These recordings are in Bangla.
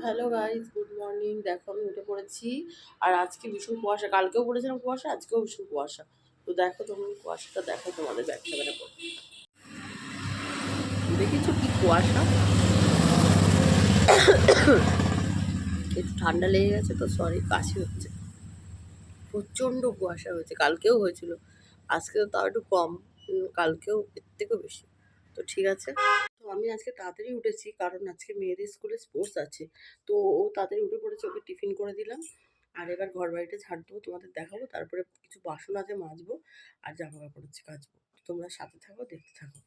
Hello guys, good morning. দেখো আমি উঠে পড়েছি। আর আজকে ভীষণ কুয়াশা, কালকেও পড়েছিলাম কুয়াশা, আজকেও ভীষণ কুয়াশা। তো দেখো তুমি কুয়াশাটা দেখো তোমাদের ব্যাক ক্যামেরা করে। দেখেছো কি কুয়াশা? একটু ঠান্ডা লেগে গেছে তো, সরি, কাশি হচ্ছে। প্রচণ্ড কুয়াশা হয়েছে, কালকেও হয়েছিল, আজকে তো তাও একটু কম, কালকেও এর থেকেও বেশি। তো ঠিক আছে, তো আমি আজকে তাড়াতাড়ি উঠেছি কারণ আজকে মেয়েদের স্কুলে স্পোর্টস আছে। তো ও তাড়াতাড়ি উঠে পড়েছে, ওকে টিফিন করে দিলাম। আর এবার ঘর বাড়িটা ঝাড় দেবো, তোমাদের দেখাবো, তারপরে কিছু বাসন আছে মাজবো, আর জামা কাপড় হচ্ছে কাচবো। তোমরা সাথে থাকো, দেখতে থাকো।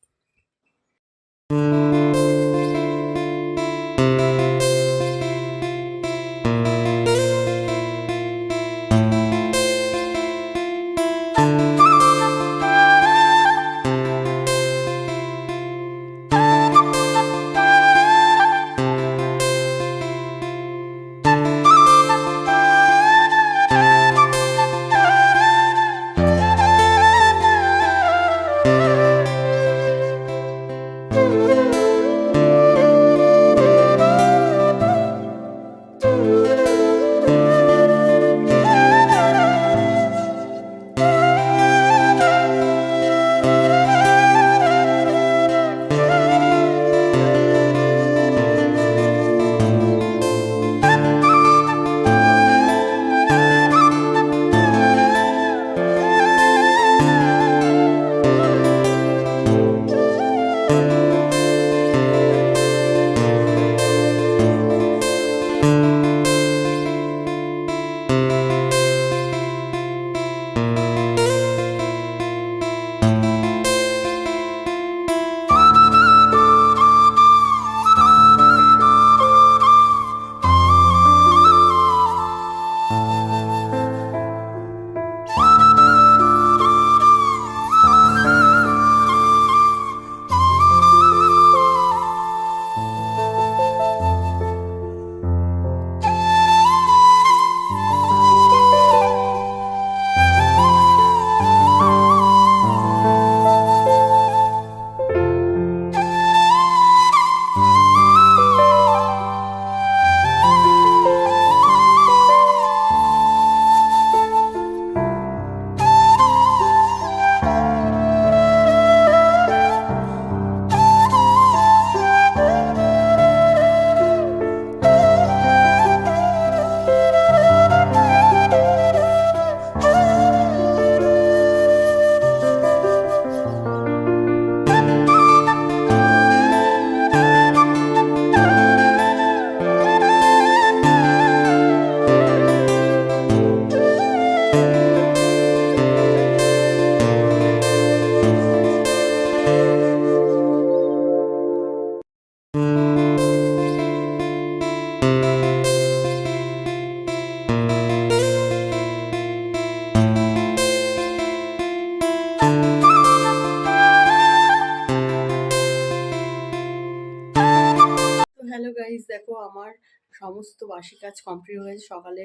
হ্যালো গাইস, দেখো আমার সমস্ত বাসি কাজ কমপ্লিট হয়ে গেছে। সকালে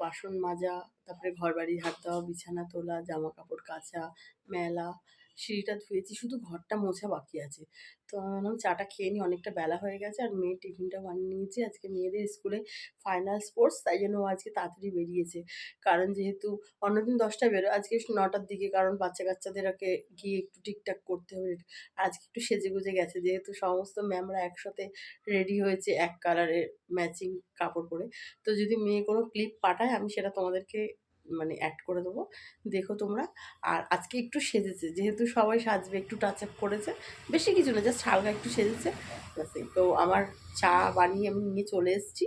বাসন মাজা, তারপরে ঘর বাড়ি ঝাড় দেওয়া, বিছানা তোলা, জামা কাপড় কাচা, মেলা, সিঁড়িটা ধুয়েছি, শুধু ঘরটা মোছা বাকি আছে। তো আমি ভাবলাম চাটা খেয়ে নিই, অনেকটা বেলা হয়ে গেছে। আর মেয়ের টিফিনটা বানিয়ে নিয়েছি, আজকে মেয়েদের স্কুলে ফাইনাল স্পোর্টস, তাই জন্য ও আজকে তাড়াতাড়ি বেরিয়েছে। কারণ যেহেতু অন্যদিন 10টায় বেরোয়, আজকে 9টার দিকে, কারণ বাচ্চা কাচ্চাদেরকে গিয়ে একটু ঠিকঠাক করতে হবে। আর আজকে একটু সেজে গুজে গেছে, যেহেতু সমস্ত ম্যামরা একসাথে রেডি হয়েছে এক কালারের ম্যাচিং কাপড় পরে। তো যদি মেয়ে কোনো ক্লিপ পাঠায় আমি সেটা তোমাদেরকে মানে অ্যাড করে দেবো, দেখো তোমরা। আর আজকে একটু সেজেছে, যেহেতু সবাই সাজবে, একটু টাচ আপ করেছে, বেশি কিছু না, জাস্ট হালকা একটু সেজেছে। তো আমার চা বানিয়ে আমি নিয়ে চলে এসেছি।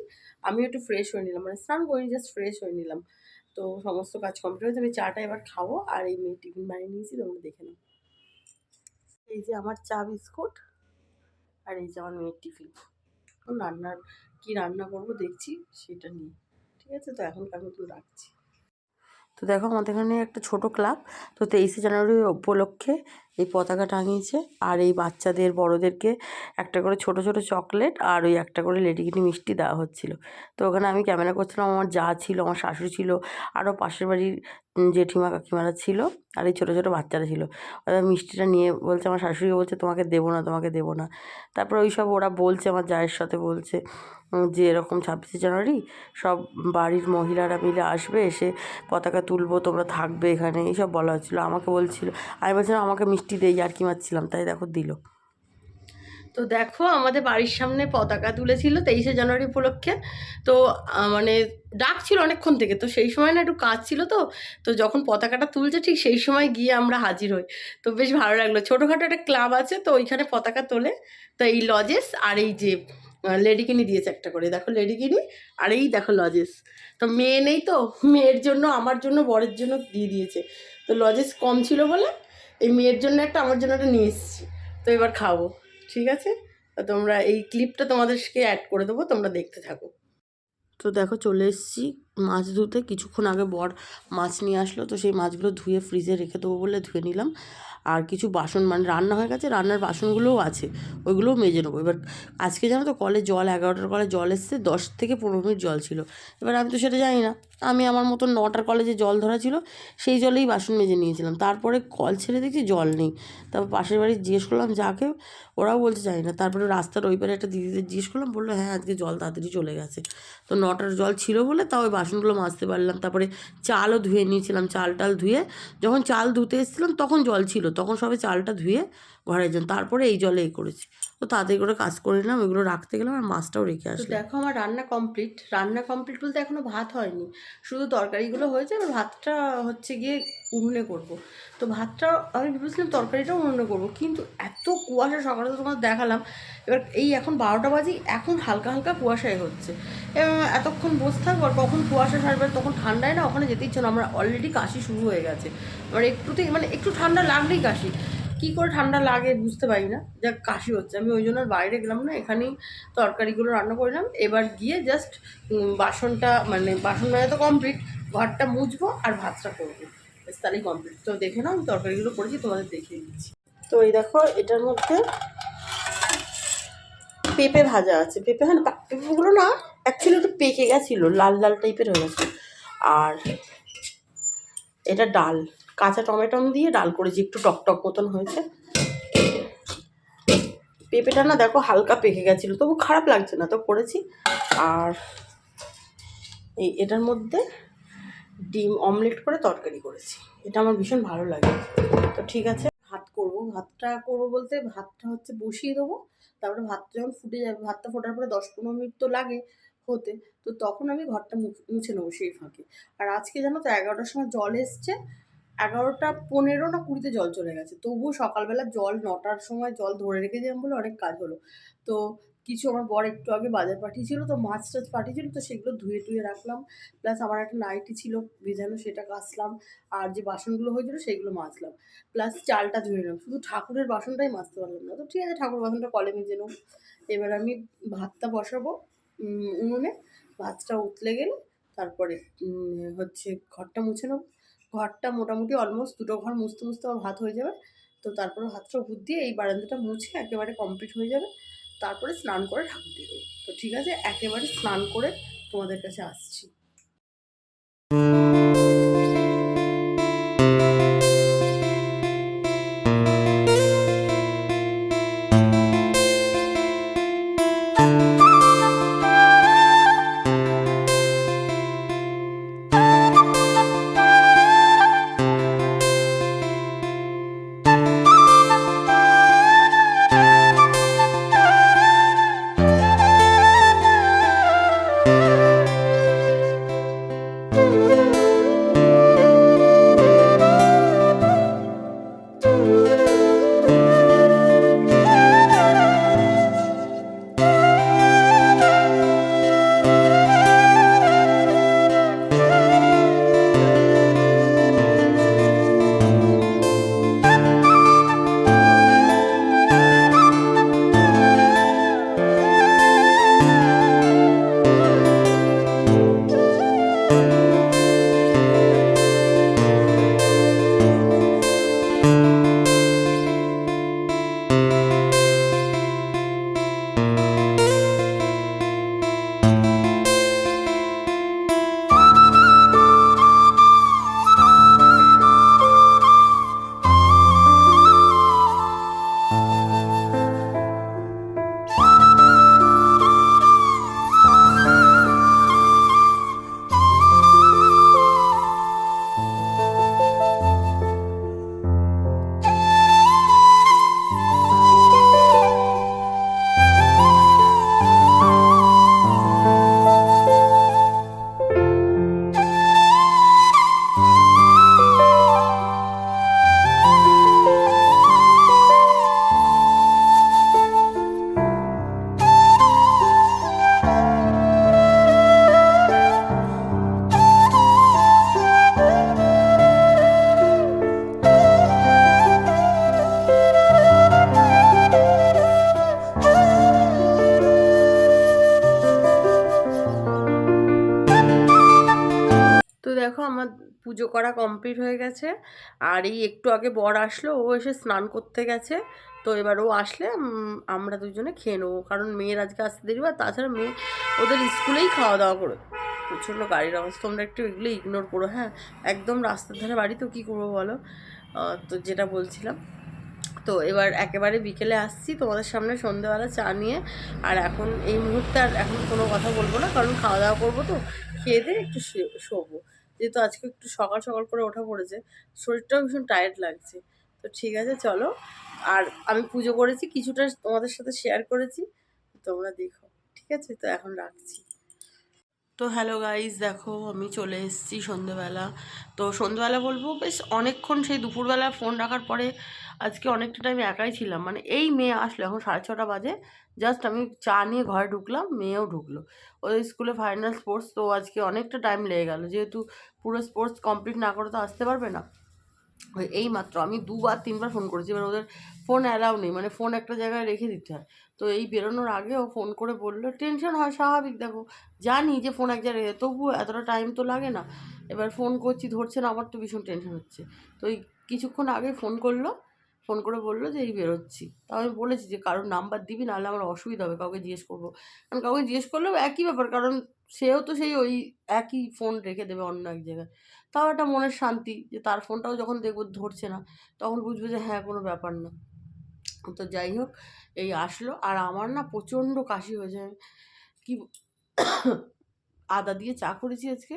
আমিও একটু ফ্রেশ হয়ে নিলাম, মানে স্নান করিনি, জাস্ট ফ্রেশ হয়ে নিলাম। তো সমস্ত কাজ কমপ্লিট হয়েছে, আমি চাটা এবার খাবো। আর এই মেয়ে টিফিন বানিয়ে নিয়েছি, তোমরা দেখে নাও। এই যে আমার চা বিস্কুট, আর এই যে আমার মেয়ের টিফিন। রান্নার কি রান্না করব দেখছি সেটা নিয়ে। ঠিক আছে, তো এখনকার মতো রাখছি। তো দেখো আমাদের এখানে একটা ছোট ক্লাব, তো 23শে জানুয়ারি উপলক্ষে এই পতাকা টাঙিয়েছে। আর এই বাচ্চাদের বড়োদেরকে একটা করে ছোট ছোট চকলেট আর ওই একটা করে লেডিকিনি মিষ্টি দেওয়া হচ্ছিলো। তো ওখানে আমি ক্যামেরা করছিলাম, আমার যা ছিল, আমার শাশুড়ি ছিল, আরও পাশের বাড়ির জেঠিমা কাকিমারা ছিল, আর এই ছোটো ছোটো বাচ্চারা ছিল। ওরা মিষ্টিটা নিয়ে বলছে, আমার শাশুড়ি বলছে তোমাকে দেবো না, তোমাকে দেবো না। তারপর ওই সব ওরা বলছে, আমার জায়ের সাথে বলছে যে এরকম 26শে জানুয়ারি সব বাড়ির মহিলারা মিলে আসবে, এসে পতাকা তুলবো, তোমরা থাকবে এখানে, এইসব বলা হচ্ছিলো। আমাকে বলছিল, আমি বলছিলাম আমাকে মিষ্টি দেই, আর কি মারছিলাম, তাই দেখো দিল। তো দেখো আমাদের বাড়ির সামনে পতাকা তুলেছিল 23শে জানুয়ারি উপলক্ষে। তো মানে ডাকছিল অনেকক্ষণ থেকে, তো সেই সময় না একটু কাজ ছিল, তো তো যখন পতাকাটা তুলছে ঠিক সেই সময় গিয়ে আমরা হাজির হই। তো বেশ ভালো লাগলো। ছোটোখাটো একটা ক্লাব আছে, তো ওইখানে পতাকা তোলে। তো এই লজেস আর এই যে লেডিকিনি দিয়েছে একটা করে, দেখো লেডিকিনি, আর এই দেখো লজেস। তো মেয়ে নেই, তো মেয়ের জন্য, আমার জন্য, বরের জন্য দিয়ে দিয়েছে। তো লজেস কম ছিল বলে এই মেয়ের জন্য একটা, আমার জন্য একটা নিয়ে এসেছি। তো এবার খাবো, ঠিক আছে? তো তোমরা এই ক্লিপটা তোমাদেরকে অ্যাড করে দেবো, তোমরা দেখতে থাকো। তো দেখো চলে এসেছি মাছ ধুতে। কিছুক্ষণ আগে বর মাছ নিয়ে আসলো, তো সেই মাছগুলো ধুয়ে ফ্রিজে রেখে দেবো বলে ধুয়ে নিলাম। আর কিছু বাসন, মানে রান্না হয়ে গেছে, রান্নার বাসনগুলোও আছে, ওইগুলোও মেজে নেবো। এবার আজকে জানো তো কলে জল, 11টার কলে জল এসছে, 10 থেকে 15 মিনিট জল ছিল। এবার আমি তো সেটা জানি না, আমি আমার মতন 9টার কলে যে জল ধরা ছিল সেই জলেই বাসন মেজে নিয়েছিলাম। তারপরে কল ছেড়ে দেখছি জল নেই। তারপর পাশের বাড়ি জিজ্ঞেস করলাম যাকে, ওরাও বলতে জানি না। তারপরে রাস্তার ওই পারে একটা দিদিদের জিজ্ঞেস করলাম, বললো হ্যাঁ আজকে জল তাড়াতাড়ি চলে গেছে। তো 9টার জল ছিল বলে তাও ওই বাসনগুলো মাজতে পারলাম। তারপরে চালও ধুয়ে নিয়েছিলাম, চাল টাল ধুয়ে যখন চাল ধুতে এসেছিলাম তখন জল ছিল, তখন সবে চালটা ধুয়ে ঘরে যান, তারপরে এই জলে এই করেছি। তো তাড়াতাড়ি করে কাজ করে নিলাম, ওইগুলো রাখতে গেলাম, আর মাছটাও রেখে আসলাম। দেখো আমার রান্না কমপ্লিট। রান্না কমপ্লিট বলতে এখনও ভাত হয়নি, শুধু তরকারিগুলো হয়েছে। এবার ভাতটা হচ্ছে গিয়ে উনুনে করবো। তো ভাতটা আমি ভেবেছিলাম তরকারিটাও উনুনে করবো, কিন্তু এত কুয়াশা, সকালে তো তোমাদের দেখালাম। এবার এই এখন 12টা বাজে, এখন হালকা হালকা কুয়াশাই হচ্ছে। এতক্ষণ বসে থাকবো, আর কখন কুয়াশা ছাড়বে, তখন ঠান্ডায় না ওখানে যেতে ইচ্ছে না। আমার অলরেডি কাশি শুরু হয়ে গেছে, আমার একটুতেই, মানে একটু ঠান্ডা লাগলেই কাশি। কী করে ঠান্ডা লাগে বুঝতে পারি না, যা কাশি হচ্ছে। আমি ওই জন্য আর বাইরে গেলাম না, এখানেই তরকারিগুলো রান্না করলাম। এবার গিয়ে জাস্ট বাসনটা, মানে বাসন মাজা তো কমপ্লিট, ঘরটা মুছবো আর ভাতটা করবো, তাহলেই কমপ্লিট। তো দেখে নাও আমি তরকারিগুলো করেছি, তোমাদের দেখিয়ে দিচ্ছি। তো এই দেখো এটার মধ্যে পেঁপে ভাজা আছে। পেঁপে, হ্যাঁ পেঁপেগুলো না অ্যাকচুয়ালি একটু পেকে গেছিলো, লাল লাল টাইপের হয়ে গেছে। আর এটা ডাল, কাঁচা টমেটো দিয়ে ডাল করেছি, একটু টকটক মতন হয়েছে। পেঁপেটা না দেখো হালকা পেকে গেছিলো, তবু খারাপ লাগছে না, তো করেছি। আর এটার মধ্যে ডিম অমলেট করে তরকারি করেছি, এটা আমার ভীষণ ভালো লাগে। তো ঠিক আছে, ভাত করবো। ভাতটা করবো বলতে ভাতটা হচ্ছে বসিয়ে দেবো, তারপরে ভাতটা যখন ফুটে যাবে, ভাতটা ফোটার পরে 10-15 মিনিট তো লাগে হতে, তো তখন আমি ঘরটা মুছে নেবো সেই ফাঁকে। আর আজকে জানো তো 11টার সময় জল এসছে, 11টা 15 না 20-তে জল চলে গেছে। তবুও সকালবেলা জল 9টার সময় জল ধরে রেখেছিলাম বলে অনেক কাজ হলো। তো কিছু আমার বর একটু আগে বাজার পাঠিয়েছিল, তো মাছ টাছ পাঠিয়েছিল, তো সেগুলো ধুয়ে টুয়ে রাখলাম। প্লাস আমার একটা নাইটি ছিল ভেজানো, সেটা কাচলাম। আর যে বাসনগুলো হয়েছিল সেইগুলো মাজলাম, প্লাস চালটা ধুয়ে নিলাম। শুধু ঠাকুরের বাসনটাই মাজতে পারলাম না, তো ঠিক আছে ঠাকুর বাসনটা কলে মেজে নেব। এবার আমি ভাতটা বসাবো উনুনে, ভাতটা উতলে গেলে তারপরে হচ্ছে ঘরটা মুছে নেবো। ঘরটা মোটামুটি অলমোস্ট 2টো ঘর মুছতে মুছতে আমার ভাত হয়ে যাবে। তো তারপরে ভাতটা উপর দিয়ে এই বারান্দাটা মুছে একেবারে কমপ্লিট হয়ে যাবে। তারপরে স্নান করে ঠাকুর দিয়ে দেবো। তো ঠিক আছে, একেবারে স্নান করে তোমাদের কাছে আসছি। দেখো আমার পুজো করা কমপ্লিট হয়ে গেছে। আর এই একটু আগে বর আসলো, ও এসে স্নান করতে গেছে। তো এবার ও আসলে আমরা দুজনে খেয়ে নেবো, কারণ মেয়ের আজকে আসতে দেরি হয়। তাছাড়া মেয়ে ওদের স্কুলেই খাওয়া দাওয়া করে। প্রচণ্ড গাড়ির অবস্থা, তোমরা একটু এগুলো ইগনোর করো, হ্যাঁ। একদম রাস্তার ধারে বাড়ি, তো কী করবো বলো। তো যেটা বলছিলাম, তো এবার একেবারে বিকেলে আসছি তোমাদের সামনে সন্ধ্যেবেলা চা নিয়ে। আর এখন এই মুহূর্তে আর এখন কোনো কথা বলবো না, কারণ খাওয়া দাওয়া করবো, তো খেয়ে দিয়ে একটু শোবো। যেহেতু আজকে একটু সকাল সকাল করে ওঠা পড়েছে, শরীরটাও ভীষণ টায়ার্ড লাগছে। তো ঠিক আছে, চলো। আর আমি পুজো করেছি, কিছুটা তোমাদের সাথে শেয়ার করেছি, তোমরা দেখো। ঠিক আছে, তো এখন রাখছি। তো হ্যালো গাইজ, দেখো আমি চলে এসেছি সন্ধ্যেবেলা। তো সন্ধ্যেবেলা বলবো বেশ অনেকক্ষণ, সেই দুপুরবেলা ফোন রাখার পরে আজকে অনেকটা টাইম একাই ছিলাম। মানে এই মেয়ে আসলো, এখন 6:30 বাজে। জাস্ট আমি চা নিয়ে ঘরে ঢুকলাম, মেয়েও ঢুকলো। ওদের স্কুলে ফাইনাল স্পোর্টস, তো আজকে অনেকটা টাইম লেগে গেল, যেহেতু পুরো স্পোর্টস কমপ্লিট না করে তো আসতে পারবে না। ওই এই মাত্র আমি 2-3বার ফোন করেছি। এবার ওদের ফোন অ্যালাউ নেই, মানে ফোন একটা জায়গায় রেখে দিতে হয়। তো এই বেরোনোর আগে ও ফোন করে বললো, টেনশন হয় স্বাভাবিক, দেখো জানি যে ফোন এক জায়গায়, তবুও এতটা টাইম তো লাগে না। এবার ফোন করছি, ধরছে না, আমার তো ভীষণ টেনশন হচ্ছে। তো এই কিছুক্ষণ আগে ফোন করলো, ফোন করে বললো যে এই বেরোচ্ছি। তা আমি বলেছি যে কারোর নাম্বার দিবি, নাহলে আমার অসুবিধা হবে, কাউকে জিজ্ঞেস করবো। কারণ কাউকে জিজ্ঞেস করলেও একই ব্যাপার, কারণ সেও তো সেই ওই একই ফোন রেখে দেবে অন্য এক জায়গায়। তাও একটা মনের শান্তি যে তার ফোনটাও যখন দেখবো ধরছে না, তখন বুঝবে যে হ্যাঁ, কোনো ব্যাপার না। তো যাই হোক, এই আসলো। আর আমার না প্রচণ্ড কাশি হয়েছে। কি আদা দিয়ে চা করেছি আজকে,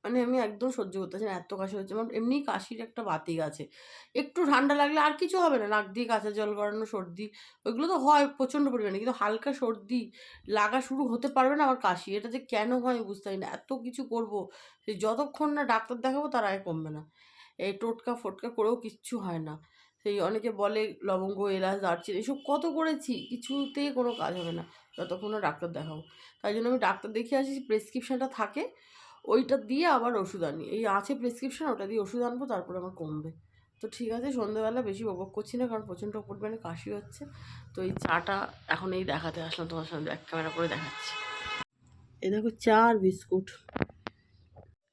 মানে আমি একদম সহ্য করতে পারছি না, এত কাশি হচ্ছে আমার। এমনিই কাশির একটা বাতিক আছে, একটু ঠান্ডা লাগলে আর কিছু হবে না, নাক দিয়ে কাঁচা জল গড়ানো, সর্দি, ওইগুলো তো হয় প্রচণ্ড পরিমাণে, কিন্তু হালকা সর্দি লাগা শুরু হতে পারবে না আমার কাশি। এটা যে কেন হয় আমি বুঝতে পারি না, এত কিছু করবো, সেই যতক্ষণ না ডাক্তার দেখাবো তার আগে কমবে না। এই টোটকা ফোটকা করেও কিচ্ছু হয় না। সেই অনেকে বলে লবঙ্গ, এলাচ, দারচিনি, এসব কত করেছি, কিছুতেই কোনো কাজ হবে না যতক্ষণ না ডাক্তার দেখাবো। তাই জন্য আমি ডাক্তার দেখিয়ে আসি, প্রেসক্রিপশানটা থাকে, ওইটা দিয়ে আবার ওষুধ আনি। এই আছে প্রেসক্রিপশন, ওটা দিয়ে ওষুধ আনবো, তারপরে আমার কমবে। তো ঠিক আছে, সন্ধ্যেবেলা বেশি বকবক করছি না, কারণ প্রচণ্ড পরিমাণে কাশি হচ্ছে। তো এই চাটা এখন এই দেখাতে আসলাম তোমার সঙ্গে, ব্যাক ক্যামেরা করে দেখাচ্ছি। এই দেখো চা আর বিস্কুট।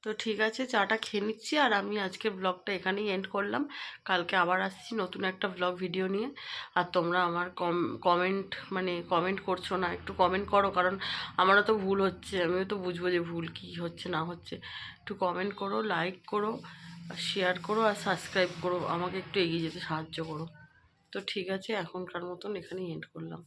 তো ঠিক আছে, চাটা খেয়ে নিচ্ছি। আর আমি আজকের ব্লগটা এখানেই এন্ড করলাম। কালকে আবার আসছি নতুন একটা ব্লগ ভিডিও নিয়ে। আর তোমরা আমার কমেন্ট করছো না, একটু কমেন্ট করো, কারণ আমারও তো ভুল হচ্ছে, আমিও তো বুঝবো যে ভুল কী হচ্ছে না হচ্ছে। একটু কমেন্ট করো, লাইক করো, শেয়ার করো, আর সাবস্ক্রাইব করো, আমাকে একটু এগিয়ে যেতে সাহায্য করো। তো ঠিক আছে, এখনকার মতন এখানেই এন্ড করলাম।